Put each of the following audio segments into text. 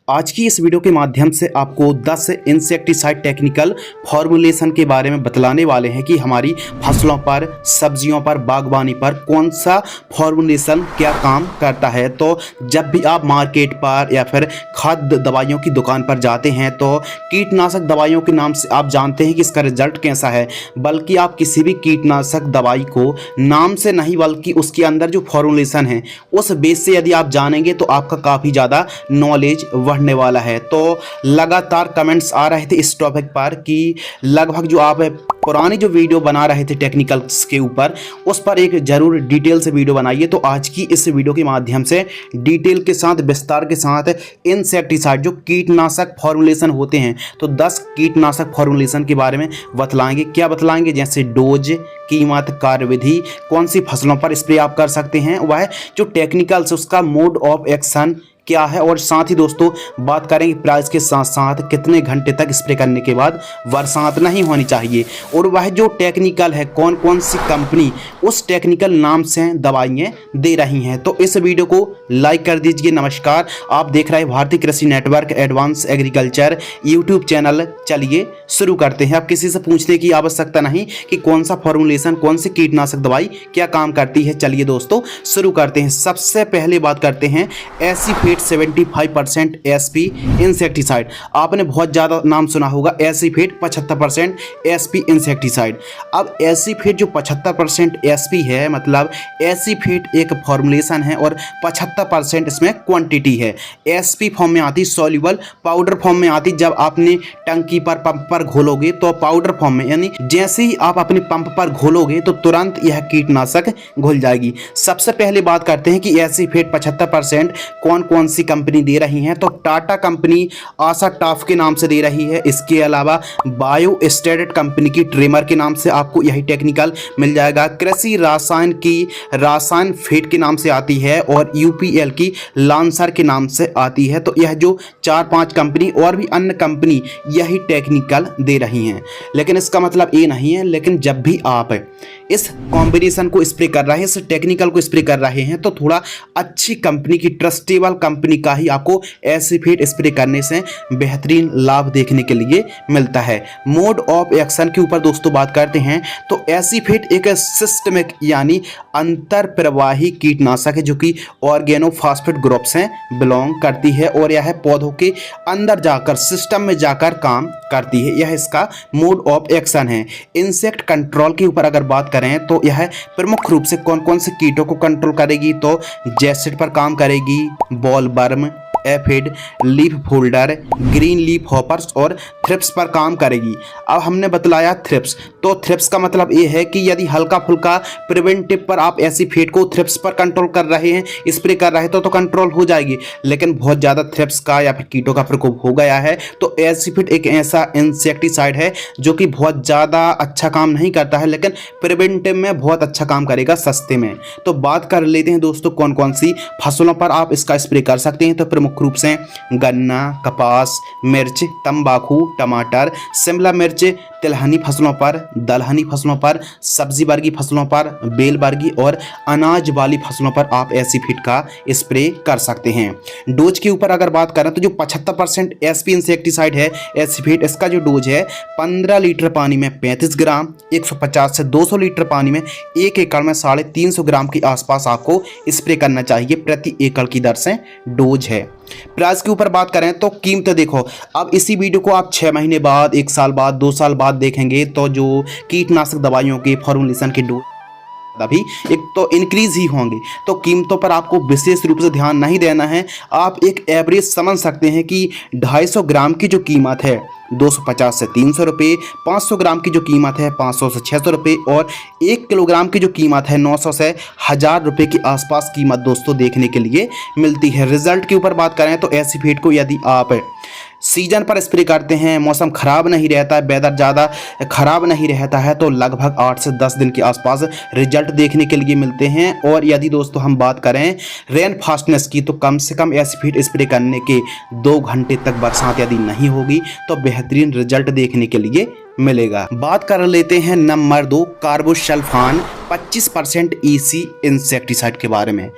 आज की इस वीडियो के माध्यम से आपको 10 इंसेक्टिसाइड टेक्निकल फॉर्मुलेशन के बारे में बतलाने वाले हैं कि हमारी फसलों पर, सब्जियों पर, बागवानी पर कौन सा फॉर्मुलेशन क्या काम करता है। तो जब भी आप मार्केट पर या फिर खाद्य दवाइयों की दुकान पर जाते हैं तो कीटनाशक दवाइयों के नाम से आप जानते हैं कि इसका रिजल्ट कैसा है, बल्कि आप किसी भी कीटनाशक दवाई को नाम से नहीं बल्कि उसके अंदर जो फॉर्मुलेशन है उस बेस से यदि आप जानेंगे तो आपका काफ़ी ज़्यादा नॉलेज बढ़ने वाला है। तो लगातार कमेंट्स आ रहे थे इस टॉपिक पर कि लगभग जो आप पुरानी जो वीडियो बना रहे थे टेक्निकल्स के ऊपर उस पर एक ज़रूर डिटेल से वीडियो बनाइए। तो आज की इस वीडियो के माध्यम से डिटेल के साथ, विस्तार के साथ इंसेक्टिसाइड जो कीटनाशक फॉर्मुलेशन होते हैं तो 10 कीटनाशक फॉर्मुलेशन के बारे में बतलाएंगे। क्या बतलाएंगे? जैसे डोज, कीमत, कार्यविधि, कौन सी फसलों पर स्प्रे आप कर सकते हैं, वह जो टेक्निकल्स उसका मोड ऑफ एक्शन क्या है, और साथ ही दोस्तों बात करेंगे प्राइस के साथ साथ कितने घंटे तक स्प्रे करने के बाद बरसात नहीं होनी चाहिए, और वह जो टेक्निकल है कौन कौन सी कंपनी उस टेक्निकल नाम से दवाइयाँ दे रही हैं। तो इस वीडियो को लाइक कर दीजिए। नमस्कार, आप देख रहे हैं भारतीय कृषि network advance agriculture YouTube channel. चलिए शुरू करते हैं। अब किसी से पूछने की आवश्यकता नहीं कि कौन सा फॉर्मुलेशन, कौन सी कीटनाशक दवाई क्या काम करती है। चलिए दोस्तों शुरू करते हैं। सबसे पहले बात करते हैं एसीफेट 75% एसपी इंसेक्टिसाइड। आपने बहुत ज़्यादा नाम सुना होगा एसीफेट 75% एसपी इंसेक्टिसाइड। अब एसीफेट जो 75% एसपी है, मतलब एसीफेट एक फॉर्मुलेशन है और 75% इसमें क्वांटिटी है। एसपी फॉर्म में आती, सॉल्युबल पाउडर फॉर्म में आती। जब आपने टंकी पर, पंप पर घोलोगे तो पाउडर फॉर्म में, यानी जैसे ही आप अपने पंप पर घोलोगे तो तुरंत यह कीटनाशक घुल जाएगी। सबसे पहले बात करते हैं कि एसीफेट 75% कौन कौन सी कंपनी दे रही हैं। तो टाटा कंपनी आशा टाफ के नाम से दे रही है। इसके अलावा बायो स्टेटेड कंपनी की ट्रिमर के नाम से आपको यही टेक्निकल मिल जाएगा। कृषि रसायन की रासायन फेट के नाम से आती है और यूपीएल की लांसर के नाम से आती है। तो यह जो 4-5 कंपनी और भी अन्य कंपनी यही टेक्निकल दे रही हैं। लेकिन इसका मतलब ये नहीं है, लेकिन जब भी आप इस कॉम्बिनेशन को स्प्रे कर रहे हैं, इस टेक्निकल को स्प्रे कर रहे हैं तो थोड़ा अच्छी कंपनी की, ट्रस्टेबल कंपनी का ही आपको एसीफेट स्प्रे करने से बेहतरीन लाभ देखने के लिए मिलता है। मोड ऑफ एक्शन के ऊपर दोस्तों बात करते हैं तो एसीफेट एक सिस्टमिक यानी अंतर प्रवाही कीटनाशक है जो कि ऑर्गेनोफॉस्फेट ग्रुप से बिलोंग करती है और यह पौधों के अंदर जाकर, सिस्टम में जाकर काम करती है। यह इसका मोड ऑफ एक्शन है। इंसेक्ट कंट्रोल के ऊपर अगर बात करें तो यह प्रमुख रूप से कौन कौन से कीटों को कंट्रोल करेगी। तो जैसिड पर काम करेगी, ball worm, aphid, leaf folder, green leaf hoppers और थ्रिप्स पर काम करेगी। अब हमने बतलाया थ्रिप्स, तो थ्रिप्स का मतलब ये है कि यदि हल्का फुल्का प्रिवेंटिव पर आप एसीफेट को थ्रिप्स पर कंट्रोल कर रहे हैं, स्प्रे कर रहे हैं तो कंट्रोल हो जाएगी। लेकिन बहुत ज़्यादा थ्रिप्स का या फिर कीटों का प्रकोप हो गया है तो एसीफेट एक ऐसा इंसेक्टिसाइड है जो कि बहुत ज़्यादा अच्छा काम नहीं करता है, लेकिन प्रिवेंटिव में बहुत अच्छा काम करेगा सस्ते में। तो बात कर लेते हैं दोस्तों कौन कौन सी फसलों पर आप इसका स्प्रे कर सकते हैं। तो प्रमुख रूप से गन्ना, कपास, मिर्च, तंबाकू, टमाटर, शिमला मिर्च, तिलहनी फसलों पर, दलहनी फसलों पर, सब्जी वर्गी फसलों पर, बेल वर्गी और अनाज वाली फसलों पर आप एसीफेट का स्प्रे कर सकते हैं। डोज के ऊपर अगर बात करें तो जो 75% एसपी इंसेक्टिसाइड है एसीफेट, इसका जो डोज है 15 लीटर पानी में 35 ग्राम, 150 से 200 लीटर पानी में 1 एकड़ में 350 ग्राम के आसपास आपको स्प्रे करना चाहिए प्रति एकड़ की दर से डोज है। प्राइस के ऊपर बात करें तो कीमत देखो, अब इसी वीडियो को आप 6 महीने बाद, 1 साल बाद, 2 साल बाद देखेंगे तो जो कीटनाशक दवाइयों के फॉर्मुलेशन के डोज अभी एक तो इंक्रीज ही होंगे। तो कीमतों पर आपको विशेष रूप से ध्यान नहीं देना है। आप एक एवरेज समझ सकते हैं कि 250 ग्राम की जो कीमत है 250 से 300 रुपये, 500 ग्राम की जो कीमत है 500 से 600 रुपये और 1 किलोग्राम की जो कीमत है 900 से 1000 रुपये के आसपास कीमत दोस्तों देखने के लिए मिलती है। रिजल्ट के ऊपर बात करें तो एसीफेट को यदि आप सीजन पर स्प्रे करते हैं, मौसम ख़राब नहीं रहता है, वेदर ज़्यादा ख़राब नहीं रहता है तो लगभग 8 से 10 दिन के आसपास रिजल्ट देखने के लिए मिलते हैं। और यदि दोस्तों हम बात करें रेन फास्टनेस की तो कम से कम एसीफेट स्प्रे करने के 2 घंटे तक बरसात यदि नहीं होगी तो बेहतरीन रिजल्ट देखने के लिए मिलेगा। बात कर लेते हैं नंबर 2 कार्बोसल्फान 25% ईसी इंसेक्टिसाइड के बारे में।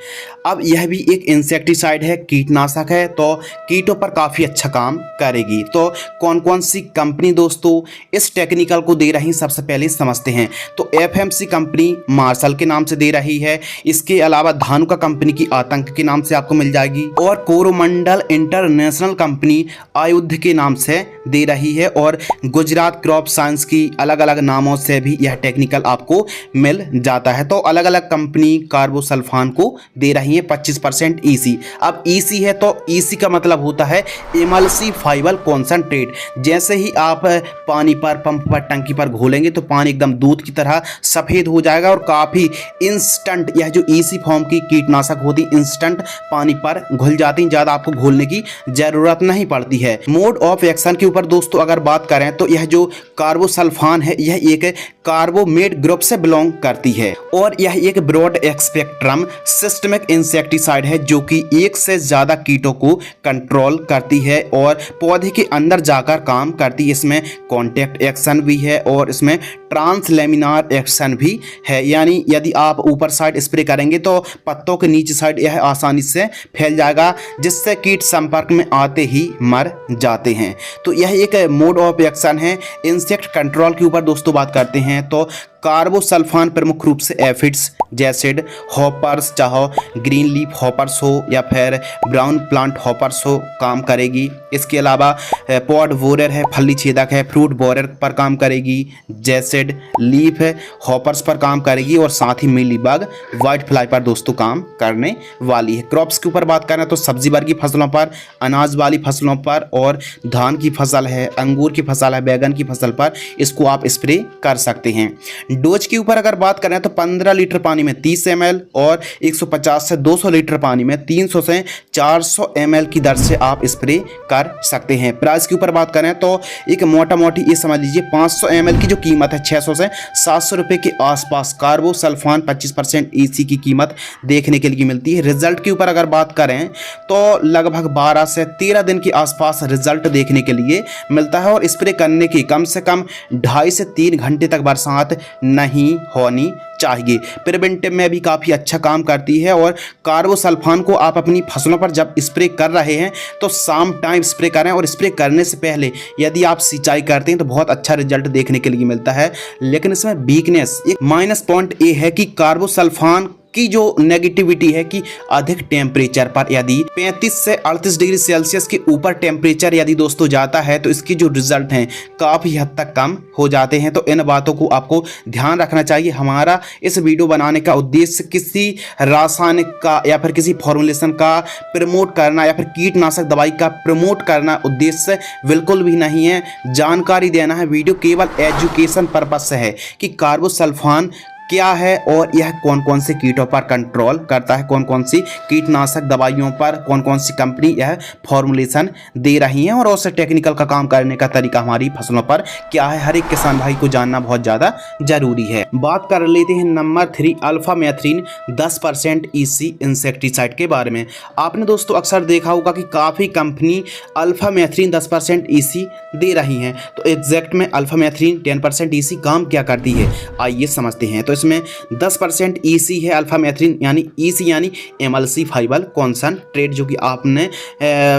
अब यह भी एक इंसेक्टिसाइड है, कीटनाशक है, तो कीटों पर काफ़ी अच्छा काम करेगी। तो कौन कौन सी कंपनी दोस्तों इस टेक्निकल को दे रही, सबसे पहले समझते हैं। तो एफएमसी कंपनी मार्शल के नाम से दे रही है। इसके अलावा धानुका कंपनी की आतंक के नाम से आपको मिल जाएगी, और कोरोमंडल इंटरनेशनल कंपनी आयुध के नाम से दे रही है, और गुजरात क्रॉप साइंस की अलग अलग नामों से भी यह टेक्निकल आपको मिल जाता है। तो अलग अलग कंपनी कार्बोसल्फान को दे रही है 25% ईसी। अब ईसी है तो ईसी का मतलब होता है इमल्सिफाइबल कॉन्सेंट्रेट। जैसे ही आप पानी पर, पंप पर, टंकी पर घोलेंगे तो पानी एकदम दूध की तरह सफ़ेद हो जाएगा, और काफ़ी इंस्टेंट यह जो ईसी फॉर्म की कीटनाशक होती इंस्टेंट पानी पर घुल जाती, ज़्यादा आपको घोलने की ज़रूरत नहीं पड़ती है। मोड ऑफ एक्शन के ऊपर दोस्तों अगर बात करें तो यह जो कार्बोसल्फान है यह एक कार्बोमेट ग्रुप से बिलोंग करती है, और यह एक ब्रॉड स्पेक्ट्रम सिस्टमिक इंसेक्टिसाइड है जो कि एक से ज़्यादा कीटों को कंट्रोल करती है और पौधे के अंदर जाकर काम करती है। इसमें कॉन्टैक्ट एक्शन भी है और इसमें ट्रांसलेमिनार एक्शन भी है, यानी यदि आप ऊपर साइड स्प्रे करेंगे तो पत्तों के नीचे साइड यह आसानी से फैल जाएगा, जिससे कीट संपर्क में आते ही मर जाते हैं। तो यह एक मोड ऑफ एक्शन है। इंसेक्ट कंट्रोल के ऊपर दोस्तों बात करते हैं तो कार्बोसल्फान प्रमुख रूप से एफिड्स, जैसिड, हॉपर्स, चाहे ग्रीन लीफ हॉपर्स हो या फिर ब्राउन प्लांट हॉपर्स हो, काम करेगी। इसके अलावा पॉड बोरर है, फली छेदक है, फ्रूट बोरर पर काम करेगी, जैसिड, लीफ हॉपर्स पर काम करेगी, और साथ ही मिली बग, वाइट फ्लाई पर दोस्तों काम करने वाली है। क्रॉप्स के ऊपर बात करें तो सब्जी वर्गीय फसलों पर, अनाज वाली फसलों पर, और धान की फसल है, अंगूर की फसल है, बैगन की फसल पर इसको आप स्प्रे कर सकते हैं। डोज के ऊपर अगर बात करें तो 15 लीटर पानी में 30 ml और 150 से 200 लीटर पानी में 300 से 400 ml की दर से आप स्प्रे कर सकते हैं। प्राइस के ऊपर बात करें तो एक मोटा मोटी ये समझ लीजिए 500 ml की जो कीमत है 600 से 700 रुपये के आसपास कार्बोसल्फान 25% ईसी की कीमत देखने के लिए मिलती है। रिजल्ट के ऊपर अगर बात करें तो लगभग 12 से 13 दिन के आसपास रिजल्ट देखने के लिए मिलता है, और स्प्रे करने की कम से कम 2.5 से 3 घंटे तक बरसात नहीं होनी चाहिए। प्रिवेंटिव में भी काफ़ी अच्छा काम करती है, और कार्बोसल्फान को आप अपनी फसलों पर जब स्प्रे कर रहे हैं तो शाम टाइम स्प्रे करें, और स्प्रे करने से पहले यदि आप सिंचाई करते हैं तो बहुत अच्छा रिजल्ट देखने के लिए मिलता है। लेकिन इसमें वीकनेस, एक माइनस पॉइंट ये है कि कार्बोसल्फान की जो नेगेटिविटी है कि अधिक टेम्परेचर पर, यदि 35 से 38 डिग्री सेल्सियस के ऊपर टेम्परेचर यदि दोस्तों जाता है तो इसकी जो रिजल्ट हैं काफ़ी हद तक कम हो जाते हैं। तो इन बातों को आपको ध्यान रखना चाहिए। हमारा इस वीडियो बनाने का उद्देश्य किसी रासायनिक का या फिर किसी फॉर्मुलेशन का प्रमोट करना या फिर कीटनाशक दवाई का प्रमोट करना उद्देश्य बिल्कुल भी नहीं है। जानकारी देना है। वीडियो केवल एजुकेशन पर्पज से है कि कार्बोसल्फान क्या है और यह कौन कौन से कीटों पर कंट्रोल करता है, कौन कौन सी कीटनाशक दवाइयों पर कौन कौन सी कंपनी यह फॉर्मुलेशन दे रही हैं, और उससे टेक्निकल का काम करने का तरीका हमारी फसलों पर क्या है, हर एक किसान भाई को जानना बहुत ज़्यादा जरूरी है। बात कर लेते हैं नंबर 3 अल्फा मैथ्रीन 10% ईसी इंसेक्टिसाइड के बारे में। आपने दोस्तों अक्सर देखा होगा कि काफ़ी कंपनी अल्फा मैथ्रीन 10% ईसी दे रही हैं। तो एग्जैक्ट में अल्फा मैथ्रीन 10% ईसी काम क्या करती है, आइए समझते हैं। तो इसमें 10% ईसी है अल्फा मैथ्रीन, यानी ईसी यानी इमल्सिफाइबल कॉन्सेंट्रेट, जो कि आपने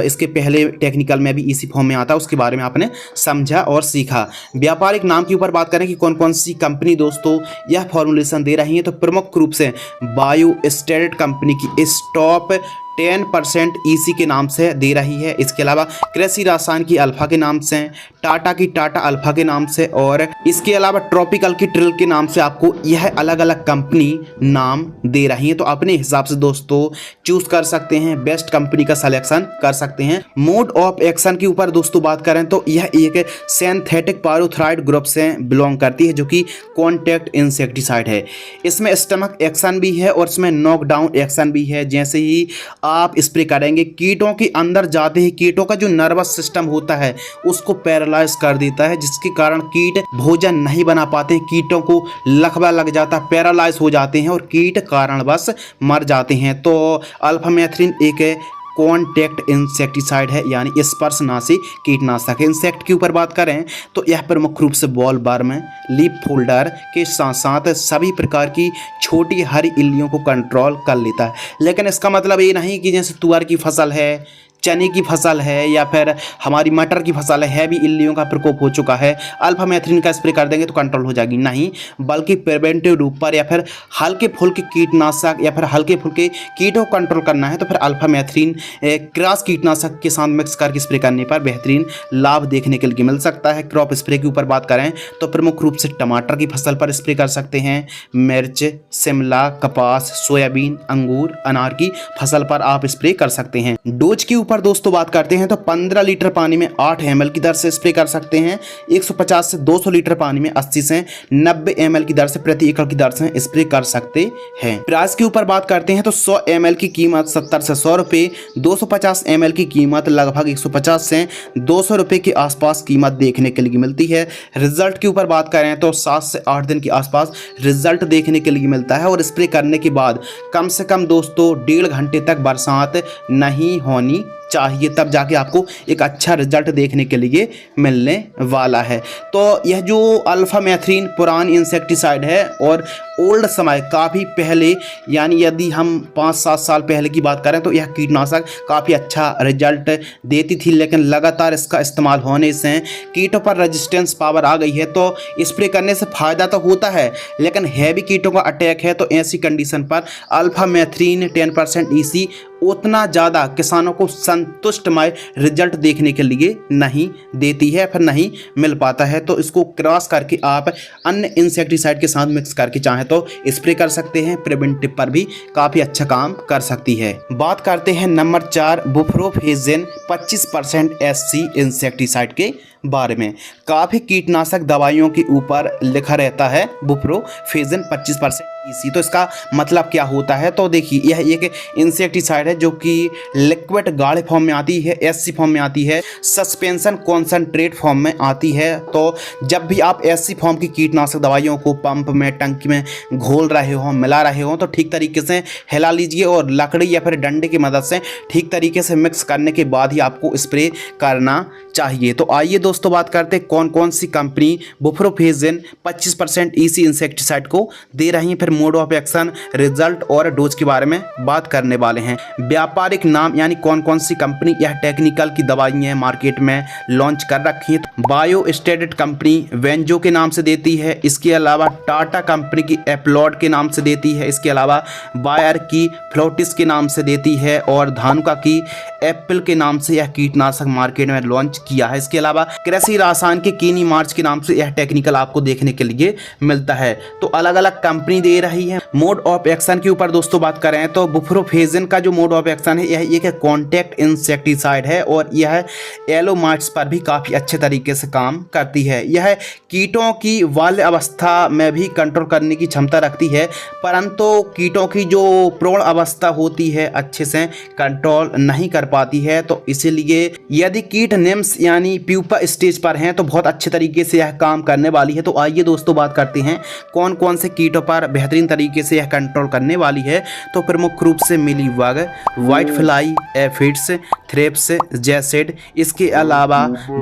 इसके पहले टेक्निकल में भी ईसी फॉर्म में आता है, उसके बारे में आपने समझा और सीखा। व्यापारिक नाम के ऊपर बात करें कि कौन कौन सी कंपनी दोस्तों यह फॉर्मुलेशन दे रही है, तो प्रमुख रूप से बायोस्टेरेट कंपनी की स्टॉप 10% ईसी के नाम से दे रही है। इसके अलावा कृषि रसायन की अल्फा के नाम से, टाटा की टाटा अल्फा के नाम से, और इसके अलावा ट्रॉपिकल की ट्रिल के नाम से आपको यह अलग अलग कंपनी नाम दे रही है। तो अपने हिसाब से दोस्तों चूज कर सकते हैं, बेस्ट कंपनी का सिलेक्शन कर सकते हैं। मोड ऑफ एक्शन के ऊपर दोस्तों बात करें तो यह एक सिंथेटिक पायरोथ्राइड ग्रुप से बिलोंग करती है, जो कि कॉन्टैक्ट इंसेक्टिसाइड है। इसमें स्टमक एक्शन भी है और इसमें नॉकडाउन एक्शन भी है। जैसे ही आप स्प्रे करेंगे कीटों के अंदर जाते ही कीटों का जो नर्वस सिस्टम होता है उसको पैरालाइज कर देता है, जिसके कारण कीट भोजन नहीं बना पाते, कीटों को लकवा लग जाता है, पैरालाइज हो जाते हैं और कीट कारणवश मर जाते हैं। तो अल्फा मैथ्रीन एक कॉन्टैक्ट इंसेक्टिसाइड है, यानी स्पर्शनाशी कीटनाशक। इंसेक्ट के ऊपर बात करें तो यह प्रमुख रूप से बॉल वर्म, लीफ फोल्डर के साथ साथ सभी प्रकार की छोटी हरी इल्लियों को कंट्रोल कर लेता है। लेकिन इसका मतलब ये नहीं कि जैसे तुअर की फसल है, चने की फसल है या फिर हमारी मटर की फसल है भी इल्लियों का प्रकोप हो चुका है, अल्फा मेथ्रिन का स्प्रे कर देंगे तो कंट्रोल हो जाएगी, नहीं, बल्कि प्रिवेंटिव रूप पर या फिर हल्के फुल्के कीटनाशक या फिर हल्के फुल्के कीटों को कंट्रोल करना है तो फिर अल्फा मेथ्रिन क्रॉस कीटनाशक के साथ मिक्स करके स्प्रे करने पर बेहतरीन लाभ देखने के लिए मिल सकता है। क्रॉप स्प्रे के ऊपर बात करें तो प्रमुख रूप से टमाटर की फसल पर स्प्रे कर सकते हैं, मिर्च, शिमला, कपास, सोयाबीन, अंगूर, अनार की फसल पर आप स्प्रे कर सकते हैं। डोज की पर दोस्तों बात करते हैं तो 15 लीटर पानी में 8 ml की दर से स्प्रे कर सकते हैं। 150 से 200 लीटर पानी में 80 से 90 ml की दर से प्रति एकड़ की दर से स्प्रे कर सकते हैं। प्राइस के ऊपर बात करते हैं तो 100 ml की कीमत 70 से 100 रुपये, 250 ml की कीमत लगभग 150 से 200 रुपये के आसपास कीमत देखने के लिए मिलती है। रिजल्ट के ऊपर बात करें तो 7 से 8 दिन के आसपास रिजल्ट देखने के लिए मिलता है और स्प्रे करने के बाद कम से कम दोस्तों 1.5 घंटे तक बरसात नहीं होनी चाहिए, तब जाके आपको एक अच्छा रिजल्ट देखने के लिए मिलने वाला है। तो यह जो अल्फा मेथ्रिन पुरानी इंसेक्टिसाइड है और ओल्ड समय काफ़ी पहले, यानी यदि हम 5-7 साल पहले की बात करें तो यह कीटनाशक काफ़ी अच्छा रिजल्ट देती थी, लेकिन लगातार इसका इस्तेमाल होने से कीटों पर रेजिस्टेंस पावर आ गई है। तो स्प्रे करने से फ़ायदा तो होता है, लेकिन हैवी कीटों का अटैक है तो ऐसी कंडीशन पर अल्फा मेथ्रिन 10% EC उतना ज़्यादा किसानों को संतुष्टमय रिजल्ट देखने के लिए नहीं देती है, फिर नहीं मिल पाता है। तो इसको क्रॉस करके आप अन्य इंसेक्टिसाइड के साथ मिक्स करके चाहें तो स्प्रे कर सकते हैं, प्रिवेंटिव पर भी काफ़ी अच्छा काम कर सकती है। बात करते हैं नंबर 4 बुप्रोफेजिन 25% SC इंसेक्टिसाइड के बारे में। काफ़ी कीटनाशक दवाइयों के ऊपर लिखा रहता है बुप्रोफेजिन 25% EC, तो इसका मतलब क्या होता है? तो देखिए यह एक इंसेक्टिसाइड है जो कि लिक्विड गाढ़े फॉर्म में आती है, SC फॉर्म में आती है, सस्पेंशन कॉन्सेंट्रेट फॉर्म में आती है। तो जब भी आप SC फॉर्म की कीटनाशक दवाइयों को पंप में, टंकी में घोल रहे हो, मिला रहे हो, तो ठीक तरीके से हिला लीजिए और लकड़ी या फिर डंडे की मदद से ठीक तरीके से मिक्स करने के बाद ही आपको स्प्रे करना चाहिए। तो आइए दोस्तों बात करते हैं कौन कौन सी कंपनी बुप्रोफेजिन 25% EC इंसेक्टिसाइड को दे रही है, फिर मोड ऑफ एक्शन, रिजल्ट और डोज के बारे में बात करने वाले हैं। व्यापारिक नाम यानी कौन कौन सी कंपनी यह टेक्निकल की दवाइयाँ मार्केट में लॉन्च कर रखी है। तो बायोस्टेटिड कंपनी वेंजो के नाम से देती है, इसके अलावा टाटा कंपनी की एप्लॉड के नाम से देती है, इसके अलावा बायर की फ्लोटिस के नाम से देती है और धानुका की एप्पल के नाम से यह कीटनाशक मार्केट में लॉन्च किया है। इसके अलावा कृषि रसायन के कीनी मार्च के नाम से यह टेक्निकल आपको देखने के लिए मिलता है। तो अलग अलग कंपनी दे रही है। मोड ऑफ एक्शन के ऊपर दोस्तों बात करें तो बुप्रोफेजिन का जो मोड ऑफ एक्शन है यह एक कॉन्टैक्ट इंसेक्टिसाइड है और यह एलोमाइट्स पर भी काफ़ी अच्छे तरीके से काम करती है। यह कीटों की बाल्य अवस्था में भी कंट्रोल करने की क्षमता रखती है, परंतु कीटों की जो प्रौढ़ अवस्था होती है अच्छे से कंट्रोल नहीं कर पाती है। तो इसीलिए यदि कीट निम्स यानी प्यूपा स्टेज पर हैं तो बहुत अच्छे तरीके से यह काम करने वाली है। तो आइए दोस्तों बात करते हैं कौन कौन से कीटों पर बेहतरीन तरीके से यह कंट्रोल करने वाली है। तो प्रमुख रूप से mealybug, white fly, aphids, thrips, jassid, इसके अलावा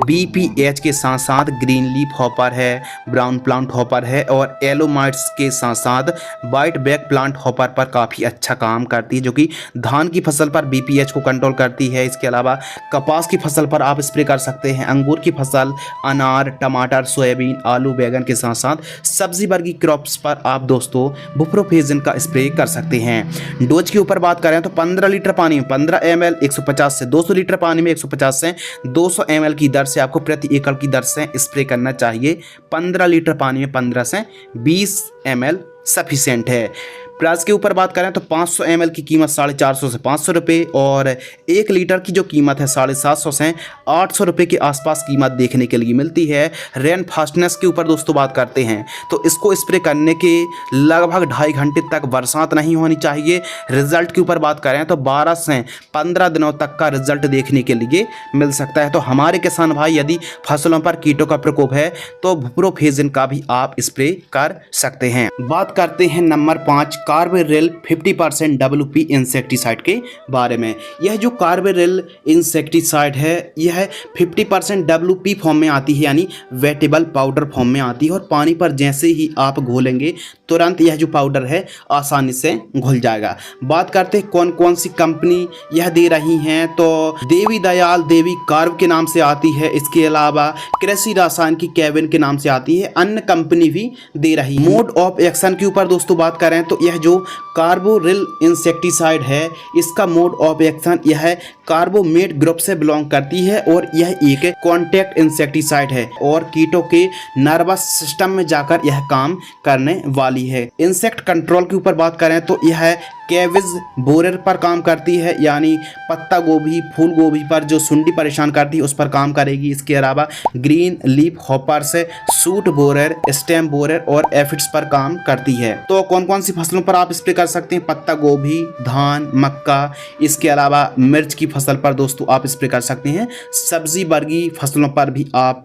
BPH के साथ साथ ग्रीन लीफ हॉपर है, ब्राउन प्लांट हॉपर है और एलोमाइट्स के साथ साथ वाइट बैक प्लांट हॉपर पर काफ़ी अच्छा काम करती है, जो कि धान की फसल पर BPH को कंट्रोल करती है। इसके अलावा कपास की फसल पर आप स्प्रे कर सकते हैं, अंगूर की फसल, अनार, टमाटर, सोयाबीन, आलू, बैगन के साथ साथ सब्जी वर्गी क्रॉप्स पर आप दोस्तों बुप्रोफेजिन का स्प्रे कर सकते हैं। डोज के ऊपर बात करें तो 15 लीटर पानी में 15 ml, 150 से 200 लीटर पानी में 150 से 200 ml की दर से आपको प्रति एकड़ की दर से स्प्रे करना चाहिए। 15 लीटर पानी में 15 से 20 ml सफिशिएंट है। प्राइस के ऊपर बात करें तो 500 ml की कीमत 450 से 500 रुपये और 1 लीटर की जो कीमत है 750 से 800 रुपये के आसपास कीमत देखने के लिए मिलती है। रेन फास्टनेस के ऊपर दोस्तों बात करते हैं तो इसको स्प्रे करने के लगभग 2.5 घंटे तक बरसात नहीं होनी चाहिए। रिजल्ट के ऊपर बात करें तो 12 से 15 दिनों तक का रिजल्ट देखने के लिए मिल सकता है। तो हमारे किसान भाई यदि फसलों पर कीटों का प्रकोप है तो बुप्रोफेजिन का भी आप स्प्रे कर सकते हैं। बात करते हैं नंबर 5 कार्बेरिल 50% WP इंसेक्टिसाइड के बारे में। यह जो कार्बेरिल इंसेक्टिसाइड है यह 50% WP फॉर्म में आती है, यानी वेटेबल पाउडर फॉर्म में आती है, और पानी पर जैसे ही आप घोलेंगे तुरंत यह जो पाउडर है आसानी से घुल जाएगा। बात करते हैं कौन कौन सी कंपनी यह दे रही हैं, तो देवी दयाल देवी कार्ब के नाम से आती है, इसके अलावा कृषि रसायन की केविन के नाम से आती है, अन्य कंपनी भी दे रही है। मोड ऑफ एक्शन के ऊपर दोस्तों बात करें तो यह जो कार्बोरिल इंसेक्टिसाइड है इसका मोड ऑफ एक्शन यह कार्बोमेट ग्रुप से बिलोंग करती है और यह एक कॉन्टैक्ट इंसेक्टिसाइड है और कीटों के नर्वस सिस्टम में जाकर यह काम करने वाली है। इंसेक्ट कंट्रोल के ऊपर बात करें तो यह कैविज बोरेर पर काम करती है, यानी पत्ता गोभी फूल गोभी पर जो सुंडी परेशान करती है उस पर काम करेगी। इसके अलावा ग्रीन लीफ हॉपर से सूट बोरेर, स्टेम बोरेर और एफिड्स पर काम करती है। तो कौन कौन सी फसलों पर आप स्प्रे कर सकते हैं? पत्ता गोभी, धान, मक्का, इसके अलावा मिर्च की फसल पर दोस्तों आप स्प्रे कर सकते हैं। सब्जी वर्गीय फसलों पर भी आप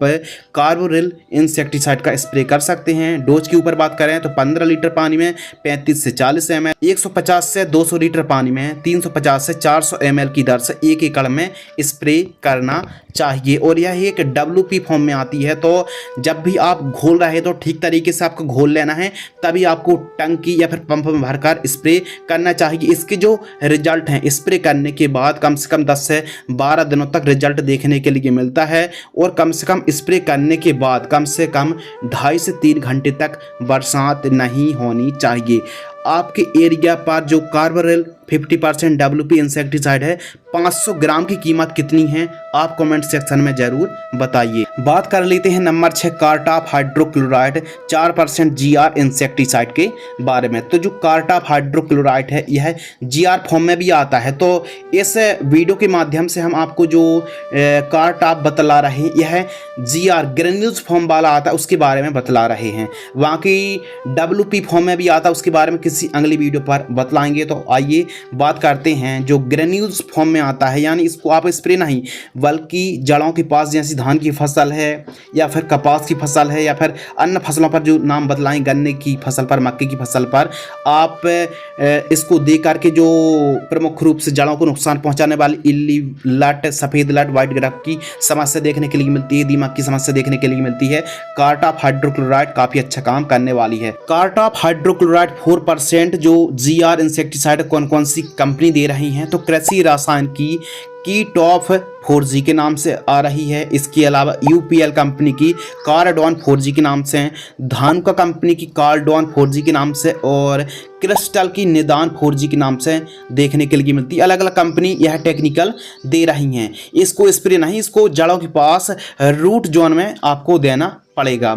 कार्बोरिल इंसेक्टिसाइड का स्प्रे कर सकते हैं। डोज के ऊपर बात करें तो 15 लीटर पानी में 35 से 40 ml, 150 से 200 लीटर पानी में 350 से 400 ml की दर से 1 एकड़ में स्प्रे करना चाहिए। और यह एक WP फॉर्म में आती है, तो जब भी आप घोल रहे तो ठीक तरीके से आपको घोल लेना है, तभी आपको टंकी या फिर पंप में भरकर स्प्रे करना चाहिए। इसके जो रिजल्ट हैं स्प्रे करने के बाद कम से कम 10 से 12 दिनों तक रिजल्ट देखने के लिए मिलता है, और कम से कम स्प्रे करने के बाद कम से कम 2.5 से 3 घंटे तक बरसात नहीं होनी चाहिए। आपके एरिया पर जो कार्बोरिल 50% WP इंसेक्टिसाइड है 500 ग्राम की कीमत कितनी है आप कमेंट सेक्शन में जरूर बताइए। बात कर लेते हैं नंबर 6 कार्टाप हाइड्रोक्लोराइड 4% GR इंसेक्टिसाइड के बारे में। तो जो कार्टाप हाइड्रोक्लोराइड है यह GR फॉर्म में भी आता है, तो इस वीडियो के माध्यम से हम आपको जो कार्टाप बतला रहे हैं यह GR ग्रेन्यूल्स फॉर्म वाला आता है उसके बारे में बतला रहे हैं। बाकी WP फॉर्म में भी आता है उसके बारे में किसी अगली वीडियो पर बतलाएंगे। तो आइए बात करते हैं जो ग्रेन्यूल्स फॉर्म में आता है, यानी इसको आप स्प्रे नहीं बल्कि जड़ों के पास जैसी धान की फसल है या फिर कपास की फसल है या फिर अन्य फसलों पर जो नाम बतलाएं, गन्ने की फसल पर, मक्के की फसल पर आप इसको दे करके जो प्रमुख रूप से जड़ों को नुकसान पहुंचाने वाली इल्ली लट, सफ़ेद लट, व्हाइट ग्राफ की समस्या देखने के लिए मिलती है, दीमक की समस्या देखने के लिए मिलती है, कार्टाप हाइड्रोक्लोराइड काफ़ी अच्छा काम करने वाली है। कार्टाप हाइड्रोक्लोराइड 4% जो GR इंसेक्टिसाइड कौन कौन सी कंपनी दे रही हैं, तो कृषि रसायन की कीटॉफ 4G के नाम से आ रही है, इसके अलावा UPL कंपनी की कार्डॉन 4G के नाम से, धानुका कंपनी की कार्डॉन 4G के नाम से, और क्रिस्टल की निदान 4G के नाम से देखने के लिए मिलती है। अलग अलग कंपनी यह टेक्निकल दे रही हैं। इसको स्प्रे नहीं, इसको जड़ों के पास रूट जोन में आपको देना पड़ेगा।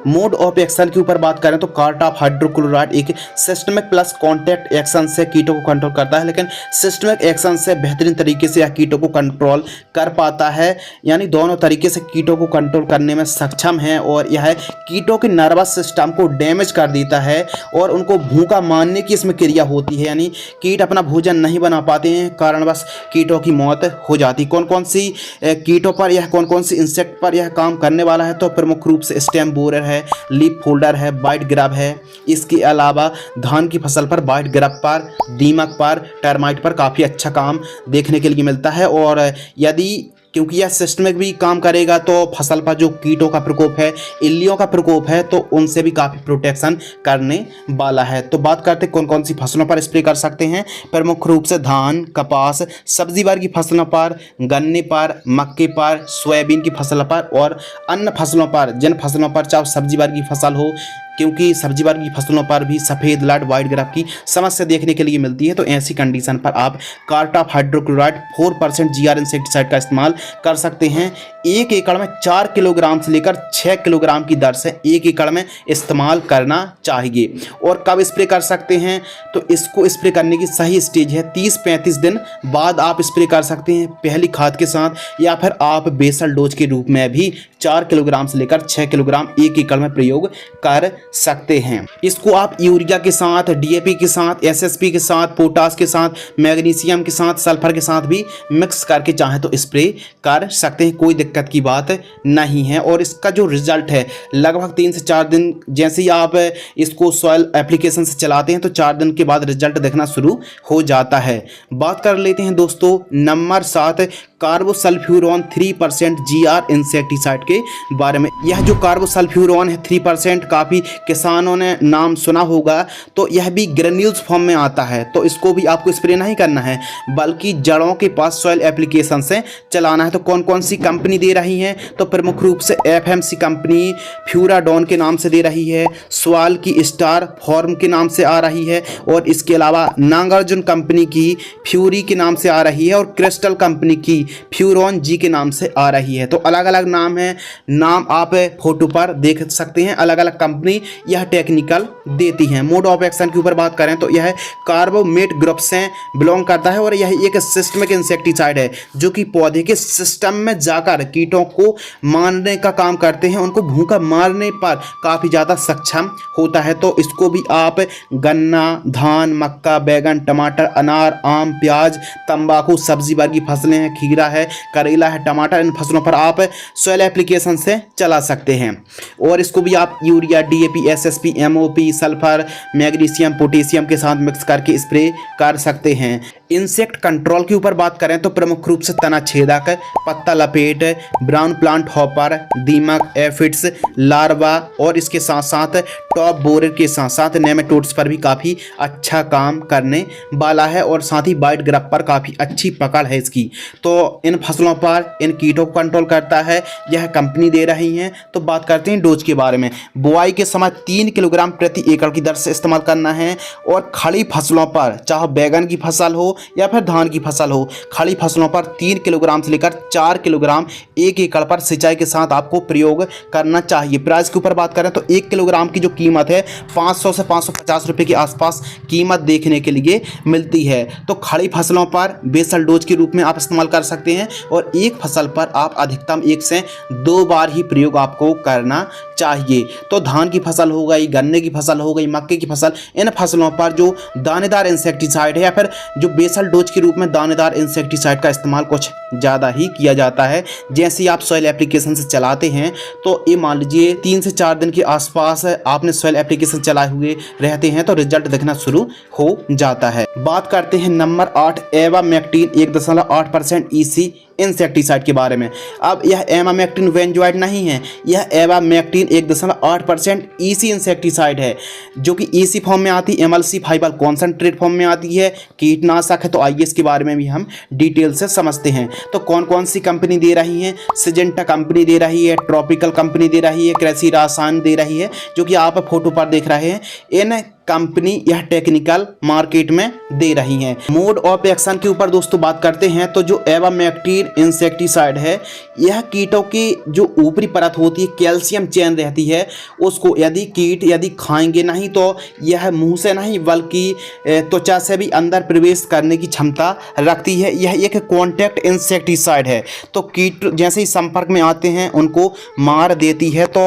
मोड ऑफ एक्शन के ऊपर बात करें तो कार्टाप हाइड्रोक्लोराइड एक सिस्टमिक प्लस कॉन्टैक्ट एक्शन से कीटों को कंट्रोल करता है, लेकिन सिस्टमिक एक्शन से बेहतरीन तरीके से यह कीटों को कंट्रोल कर पाता है, यानी दोनों तरीके से कीटों को कंट्रोल करने में सक्षम है। और यह कीटों के नर्वस सिस्टम को डैमेज कर देता है और उनको भूखा मारने की इसमें क्रिया होती है, यानी कीट अपना भोजन नहीं बना पाते हैं, कारणवश कीटों की मौत हो जाती। कौन कौन सी कीटों पर यह, कौन कौन सी इंसेक्ट पर यह काम करने वाला है, तो प्रमुख रूप से स्टेम बोरर है, लीफ फोल्डर है, वाइट ग्रब है, इसके अलावा धान की फसल पर वाइट ग्रब पर, दीमक पर, टर्माइट पर काफ़ी अच्छा काम देखने के लिए मिलता है। और यदि क्योंकि यह सिस्टमिक भी काम करेगा तो फसल पर जो कीटों का प्रकोप है, इल्लियों का प्रकोप है, तो उनसे भी काफ़ी प्रोटेक्शन करने वाला है। तो बात करते कौन कौन सी फसलों पर स्प्रे कर सकते हैं। प्रमुख रूप से धान, कपास, सब्जी वर्ग की फसलों पर, गन्ने पर, मक्के पर, सोयाबीन की फसल पर और अन्य फसलों पर, जिन फसलों पर चाहे सब्जी वर्ग की फसल हो, क्योंकि सब्जी वर्ग की फसलों पर भी सफ़ेद लट, व्हाइट ग्राफ की समस्या देखने के लिए मिलती है, तो ऐसी कंडीशन पर आप कार्टाप हाइड्रोक्लोराइड 4% GR इंसेक्टिसाइड का इस्तेमाल कर सकते हैं। 1 एकड़ में 4 किलोग्राम से लेकर 6 किलोग्राम की दर से 1 एकड़ में इस्तेमाल करना चाहिए। और कब स्प्रे कर सकते हैं, तो इसको स्प्रे करने की सही स्टेज है 30-35 दिन बाद आप स्प्रे कर सकते हैं पहली खाद के साथ, या फिर आप बेसल डोज के रूप में भी 4 किलोग्राम से लेकर 6 किलोग्राम 1 एकड़ में प्रयोग कर सकते हैं। इसको आप यूरिया के साथ, डीएपी के साथ, एसएसपी के साथ, पोटास के साथ, मैग्नीशियम के साथ, सल्फर के साथ भी मिक्स करके चाहे तो स्प्रे कर सकते हैं, कोई दिक्कत की बात नहीं है। और इसका जो रिजल्ट है लगभग 3 से 4 दिन, जैसे ही आप इसको सॉइल एप्लीकेशन से चलाते हैं तो 4 दिन के बाद रिजल्ट दिखना शुरू हो जाता है। बात कर लेते हैं दोस्तों नंबर 7 कार्बोसल्फ्यूरॉन 3% GR इंसेक्टिसाइड के बारे में। यह जो कार्बोसल्फ्यूरॉन है 3%, काफ़ी किसानों ने नाम सुना होगा। तो यह भी ग्रेन्यूल्स फॉर्म में आता है, तो इसको भी आपको स्प्रे नहीं करना है बल्कि जड़ों के पास सॉइल एप्लीकेशन से चलाना है। तो कौन कौन सी कंपनी दे रही है? तो प्रमुख रूप से FMC कंपनी फ्यूराडॉन के नाम से दे रही है, स्वाल की स्टार फॉर्म के नाम से आ रही है, और इसके अलावा नागार्जुन कंपनी की फ्यूरी के नाम से आ रही है, और क्रिस्टल कंपनी की फ्यूरॉन जी के नाम से आ रही है। तो अलग अलग नाम है, नाम आप फोटो पर देख सकते हैं। अलग अलग कंपनी यह टेक्निकल देती है। मोड ऑफ एक्शन के ऊपर बात करें तो यह कार्बोमेट ग्रुप से बिलोंग करता है, और यह एक सिस्टमिक इंसेक्टिसाइड है जो कि पौधे के सिस्टम में जाकर कीटों को मारने का काम करते हैं। उनको भूखा मारने पर काफ़ी ज़्यादा सक्षम होता है। तो इसको भी आप गन्ना, धान, मक्का, बैगन, टमाटर, अनार, आम, प्याज, तंबाकू, सब्जी वर्गी फसलें हैं, खीरा है, करेला है, टमाटर, इन फसलों पर आप सॉइल एप्लीकेशन से चला सकते हैं। और इसको भी आप urea, DAP, SSP, MOP, sulphur, magnesium, potassium के साथ मिक्स करके स्प्रे कर सकते हैं। इंसेक्ट कंट्रोल के ऊपर बात करें तो प्रमुख रूप से तना छेदक, पत्ता लपेट, ब्राउन प्लांट हॉपर, दीमक, एफिड्स, लार्वा, और इसके साथ साथ टॉप बोरर के साथ साथ नेमेटोड्स पर भी काफ़ी अच्छा काम करने वाला है, और साथ ही बाइट ग्रप पर काफ़ी अच्छी पकड़ है इसकी। तो इन फसलों पर इन कीटों को कंट्रोल करता है, यह कंपनी दे रही है। तो बात करते हैं डोज के बारे में। बुआई के समय 3 किलोग्राम प्रति एकड़ की दर से इस्तेमाल करना है, और खड़ी फसलों पर, चाहे बैगन की फसल हो या फिर धान की फसल हो, खड़ी फसलों पर 3 किलोग्राम से लेकर 4 किलोग्राम 1 एकड़ पर सिंचाई के साथ आपको प्रयोग करना चाहिए। प्राइस के ऊपर बात करें तो 1 किलोग्राम की जो कीमत है 500 से 550 रुपये के आसपास कीमत देखने के लिए मिलती है। तो खड़ी फसलों पर बेसल डोज के रूप में आप इस्तेमाल कर सकते हैं, और एक फसल पर आप अधिकतम 1 से 2 बार ही प्रयोग आपको करना चाहिए। तो धान की फसल हो गई, गन्ने की फसल हो गई, मक्के की फसल, इन फसलों पर जो दानेदार इंसेक्टिसाइड है या फिर जो बेसल डोज के रूप में दानेदार इंसेक्टिसाइड का इस्तेमाल कुछ ज़्यादा ही किया जाता है। जैसे ही आप सॉइल एप्लीकेशन से चलाते हैं तो ये मान लीजिए 3 से 4 दिन के आसपास आपने सॉइल एप्लीकेशन चलाए हुए रहते हैं तो रिजल्ट दिखना शुरू हो जाता है। बात करते हैं नंबर 8 एवामेक्टिन 1.8% EC इंसेक्टिसाइड के बारे में। अब यह एवामेक्टिन वेंजोइड नहीं है, यह एवामेक्टिन 1.8% EC इंसेक्टिसाइड है, जो कि EC फॉर्म में आती है, MLC फाइबर कॉन्सेंट्रेट फॉर्म में आती है, कीटनाशक है। तो आइए इसके बारे में भी हम डिटेल से समझते हैं। तो कौन कौन सी कंपनी दे रही है? सिजेंटा कंपनी दे रही है, ट्रॉपिकल कंपनी दे रही है, कृषि रसायन दे रही है, जो कि आप फोटो पर देख रहे हैं। इन कंपनी यह टेक्निकल मार्केट में दे रही हैं। मोड ऑफ एक्शन के ऊपर दोस्तों बात करते हैं तो जो एवामेक्टिन इंसेक्टिसाइड है, यह कीटों की जो ऊपरी परत होती है, कैल्शियम चेन रहती है, उसको यदि खाएंगे नहीं तो यह मुंह से नहीं बल्कि त्वचा से भी अंदर प्रवेश करने की क्षमता रखती है। यह एक कॉन्टैक्ट इंसेक्टिसाइड है, तो कीट जैसे ही संपर्क में आते हैं उनको मार देती है। तो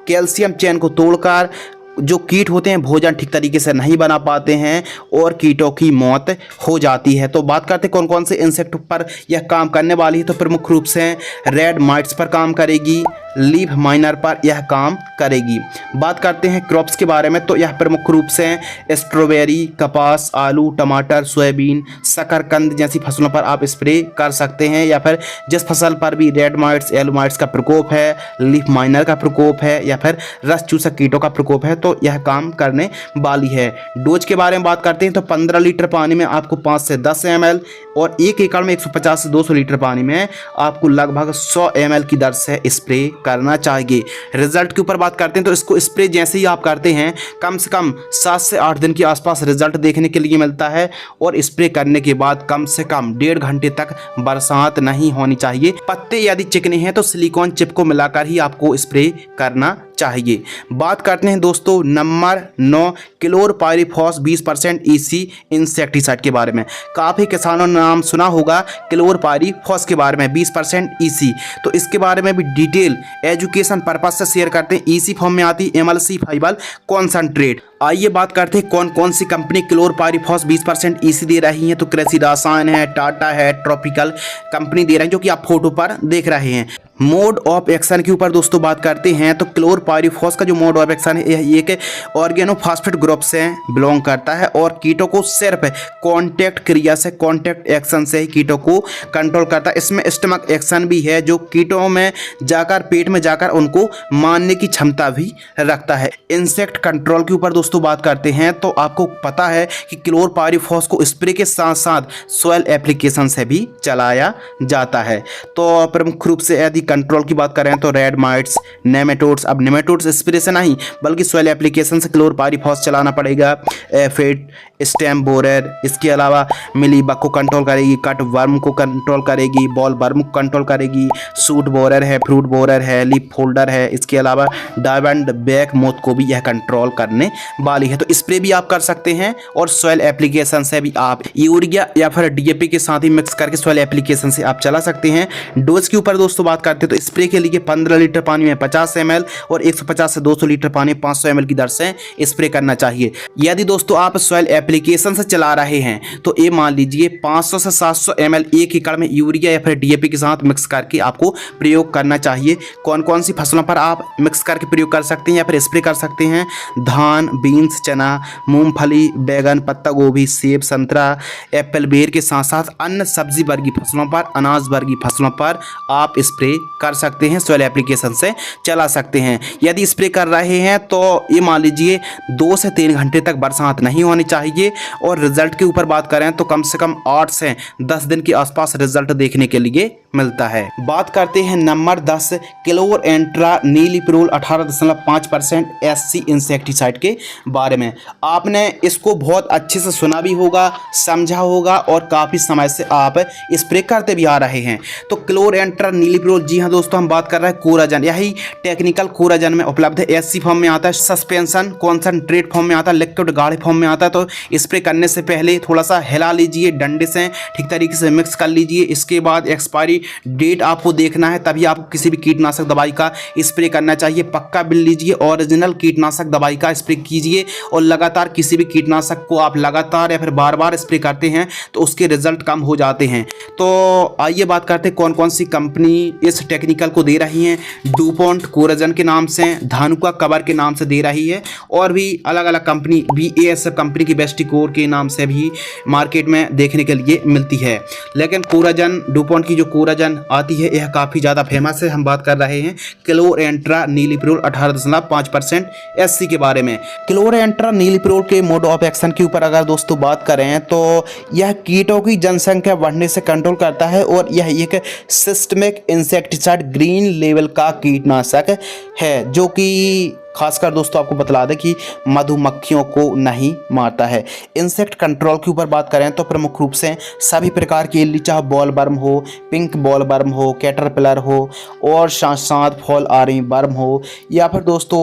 कैल्शियम चेन को तोड़कर जो कीट होते हैं भोजन ठीक तरीके से नहीं बना पाते हैं और कीटों की मौत हो जाती है। तो बात करते हैं कौन कौन से इंसेक्ट पर यह काम करने वाली है। तो प्रमुख रूप से रेड माइट्स पर काम करेगी, लीफ माइनर पर यह काम करेगी। बात करते हैं क्रॉप्स के बारे में तो यह प्रमुख रूप से स्ट्रॉबेरी, कपास, आलू, टमाटर, सोयाबीन, शकरकंद जैसी फसलों पर आप स्प्रे कर सकते हैं, या फिर जिस फसल पर भी रेड माइट्स, येलो माइट्स का प्रकोप है, लीफ माइनर का प्रकोप है, या फिर रस चूसक कीटों का प्रकोप है, तो यह काम करने वाली है। डोज के बारे में बात करते हैं तो 15 लीटर पानी में आपको 5 से 10 ml, और 1 एकड़ में 150 से 200 लीटर पानी में आपको लगभग 100 ml की दर से स्प्रे करना चाहिए। रिजल्ट के ऊपर बात करते हैं तो इसको स्प्रे जैसे ही आप करते हैं कम से कम 7 से 8 दिन के आसपास रिजल्ट देखने के लिए मिलता है, और स्प्रे करने के बाद कम से कम 1.5 घंटे तक बरसात नहीं होनी चाहिए। पत्ते यदि चिकने हैं तो सिलिकॉन चिप को मिलाकर ही आपको स्प्रे करना चाहिए। बात करते हैं दोस्तों नंबर 9 क्लोरपाइरीफॉस 20% ईसी इंसेक्टिसाइड के बारे में। काफ़ी किसानों ने नाम सुना होगा क्लोरपाइरीफॉस के बारे में 20% ईसी। तो इसके बारे में भी डिटेल एजुकेशन पर्पज से शेयर करते हैं। ईसी फॉर्म में आती है एमल्सिफाइबल कॉन्सनट्रेट। आइए बात करते हैं कौन कौन सी कंपनी क्लोरपाइरीफॉस 20% ईसी दे रही है। तो कृषि रसायन है, टाटा है, ट्रॉपिकल कंपनी दे रही है, जो कि आप फोटो पर देख रहे हैं। मोड ऑफ एक्शन के ऊपर दोस्तों बात करते हैं तो क्लोरपाइरीफॉस का जो मोड ऑफ एक्शन है यह एक ऑर्गेनोफॉस्फेट ग्रुप से बिलोंग करता है और कीटों को सिर्फ कांटेक्ट क्रिया से, कांटेक्ट एक्शन से ही कीटों को कंट्रोल करता है। इसमें स्टमक एक्शन भी है जो कीटों में जाकर, पेट में जाकर उनको मारने की क्षमता भी रखता है। इंसेक्ट कंट्रोल के ऊपर दोस्तों बात करते हैं तो आपको पता है कि क्लोरपाइरीफॉस को स्प्रे के साथ साथ सॉइल एप्लीकेशन से भी चलाया जाता है। तो प्रमुख रूप से यदि कंट्रोल की बात करें तो रेड माइट्स, नेमेटोड्स, अब नेमेटोड्स स्प्रे से नहीं बल्कि सॉइल एप्लीकेशन से क्लोरपाइरीफॉस चलाना पड़ेगा। एफिड, स्टेम बोरर, इसके अलावा मिलीबग को कंट्रोल करेगी, कट वर्म को कंट्रोल करेगी, बॉल वर्म को कंट्रोल करेगी, सूट बोरर है, फ्रूट बोरर है, लीफ फोल्डर है, इसके अलावा डायमंड बैक मोथ को भी यह कंट्रोल करने वाली है। तो स्प्रे भी आप कर सकते हैं और सॉइल एप्लीकेशन से भी आप यूरिया या फिर डीएपी के साथ ही मिक्स करके सॉइल एप्लीकेशन से आप चला सकते हैं। डोज के ऊपर दोस्तों बात करते हैं तो स्प्रे के लिए 15 लीटर पानी में 50 ml और 150 से 200 लीटर पानी 500 ml की दर से स्प्रे करना चाहिए। यदि दोस्तों आप सॉइल एप्लीकेशन से चला रहे हैं तो ये मान लीजिए 500 से 700 ml 1 एकड़ में यूरिया या फिर डीएपी के साथ मिक्स करके आपको प्रयोग करना चाहिए। कौन कौन सी फसलों पर आप मिक्स करके प्रयोग कर सकते हैं या फिर स्प्रे कर सकते हैं? धान, बीन्स, चना, मूंगफली, बैगन, पत्ता गोभी, सेब, संतरा, एप्पल, बेर के साथ साथ अन्य सब्जी वर्गीय फसलों पर, अनाज वर्गीय फसलों पर आप स्प्रे कर सकते हैं, सॉइल एप्लीकेशन से चला सकते हैं। यदि स्प्रे कर रहे हैं तो ये मान लीजिए 2 से 3 घंटे तक बरसात नहीं होनी चाहिए और रिजल्ट के ऊपर बात करें तो कम से कम 8 से 10 दिन के आसपास रिजल्ट देखने के लिए मिलता है। बात करते हैं नंबर 10 क्लोरेंट्रानिलिप्रोल 18.5% एससी इंसेक्टिसाइड के बारे में। आपने इसको बहुत अच्छे से सुना भी होगा, समझा होगा और काफ़ी समय से आप स्प्रे करते भी आ रहे हैं। तो क्लोरेंट्रानिलिप्रोल, जी हाँ दोस्तों, हम बात कर रहे हैं कोराजन, यही टेक्निकल कोराजन में उपलब्ध है। एससी फॉर्म में आता है, सस्पेंशन कॉन्सनट्रेट फॉर्म में आता है, लिक्विड गाढ़े फॉर्म में आता है। तो स्प्रे करने से पहले थोड़ा सा हिला लीजिए, डंडे से ठीक तरीके से मिक्स कर लीजिए। इसके बाद एक्सपायरी डेट आपको देखना है, तभी आपको किसी भी कीटनाशक दवाई का स्प्रे करना चाहिए। पक्का बिल लीजिए, ओरिजिनल कीटनाशक दवाई का स्प्रे कीजिए और लगातार किसी भी कीटनाशक को आप लगातार या फिर बार बार स्प्रे करते हैं तो उसके रिजल्ट कम हो जाते हैं। तो आइए बात करते हैं कौन कौन सी कंपनी इस टेक्निकल को दे रही हैं। डुपॉन्ट कोराजन के नाम से, धानुका कवर के नाम से दे रही है और भी अलग अलग कंपनी, BASF कंपनी की बेस्टिकोर के नाम से भी मार्केट में देखने के लिए मिलती है। लेकिन कोराजन, डुपॉन्ट की जो कोराजन आती है यह काफ़ी ज़्यादा फेमस है। हम बात कर रहे हैं क्लोरेंट्रानिलिप्रोल 18.5% एससी के बारे में। क्लोरेंट्रानिलिप्रोल के मोड ऑफ एक्शन के ऊपर अगर दोस्तों बात करें तो यह कीटों की जनसंख्या बढ़ने से कंट्रोल करता है और यह एक सिस्टमिक इंसेक्टिसाइड ग्रीन लेवल का कीटनाशक है जो कि खासकर दोस्तों आपको बतला दें कि मधुमक्खियों को नहीं मारता है। इंसेक्ट कंट्रोल के ऊपर बात करें तो प्रमुख रूप से सभी प्रकार की इल्ली, चाहे बॉल वर्म हो, पिंक बॉल वर्म हो, कैटरपिलर हो और साथ साथ फॉल आर्मी वर्म हो या फिर दोस्तों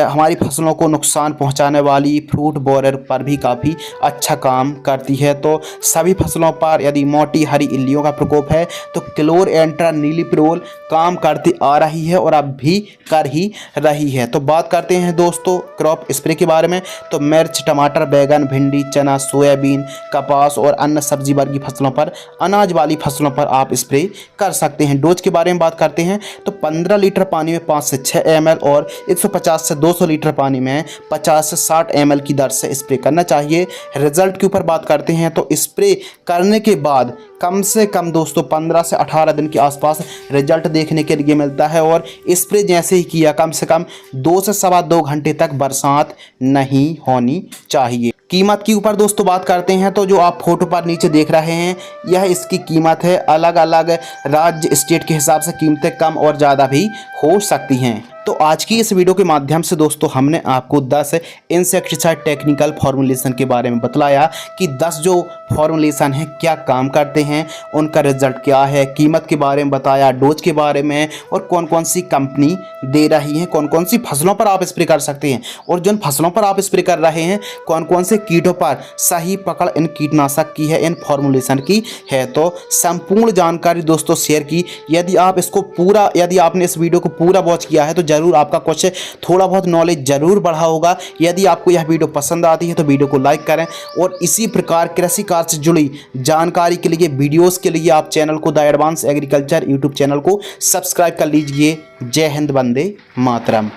हमारी फसलों को नुकसान पहुंचाने वाली फ्रूट बोरर पर भी काफ़ी अच्छा काम करती है। तो सभी फसलों पर यदि मोटी हरी इल्लियों का प्रकोप है तो क्लोरेंट्रानिलिप्रोल काम करती आ रही है और अब भी कर ही रही है। तो बात करते हैं दोस्तों क्रॉप स्प्रे के बारे में। तो मिर्च, टमाटर, बैगन, भिंडी, चना, सोयाबीन, कपास और अन्य सब्जी वर्गीय फसलों पर, अनाज वाली फसलों पर आप स्प्रे कर सकते हैं। डोज के बारे में बात करते हैं तो 15 लीटर पानी में 5 से 6 ml और 150 से 200 लीटर पानी में 50 से 60 ml की दर से स्प्रे करना चाहिए। रिजल्ट के ऊपर बात करते हैं तो स्प्रे करने के बाद कम से कम दोस्तों 15 से 18 दिन के आसपास रिजल्ट देखने के लिए मिलता है और स्प्रे जैसे ही किया कम से कम 2 से सवा 2 घंटे तक बरसात नहीं होनी चाहिए। कीमत के ऊपर दोस्तों बात करते हैं तो जो आप फोटो पर नीचे देख रहे हैं यह इसकी कीमत है। अलग अलग राज्य, स्टेट के हिसाब से कीमतें कम और ज़्यादा भी हो सकती हैं। तो आज की इस वीडियो के माध्यम से दोस्तों हमने आपको 10 इंसेक्टिसाइड टेक्निकल फॉर्मुलेशन के बारे में बतलाया कि 10 जो फॉर्मुलेशन है, क्या काम करते हैं, उनका रिजल्ट क्या है, कीमत के बारे में बताया, डोज के बारे में, और कौन कौन सी कंपनी दे रही है, कौन कौन सी फसलों पर आप स्प्रे कर सकते हैं, और जिन फसलों पर आप स्प्रे कर रहे हैं कौन कौन से कीटों पर सही पकड़ इन कीटनाशक की है, इन फॉर्मुलेशन की है। तो संपूर्ण जानकारी दोस्तों शेयर की। यदि आपने इस वीडियो को पूरा वॉच किया है तो जरूर आपका कुछ थोड़ा बहुत नॉलेज जरूर बढ़ा होगा। यदि आपको यह वीडियो पसंद आती है तो वीडियो को लाइक करें, और इसी प्रकार कृषि कार्य से जुड़ी जानकारी के लिए, वीडियोस के लिए आप चैनल को the advance agriculture YouTube channel को सब्सक्राइब कर लीजिए। जय हिंद, वंदे मातरम।